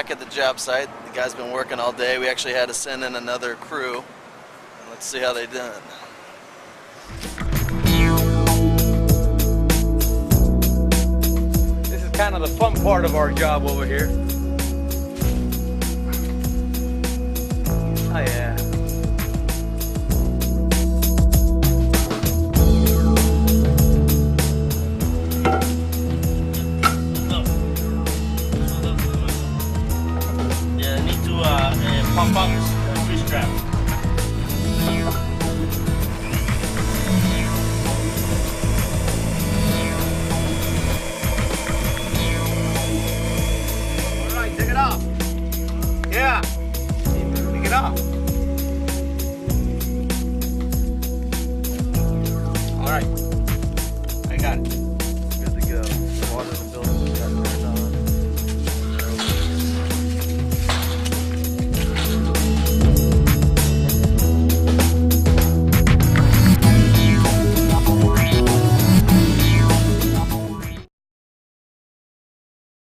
back at the job site. The guy's been working all day. We actually had to send in another crew. And let's see how they done. This is kind of the fun part of our job over here. Oh yeah.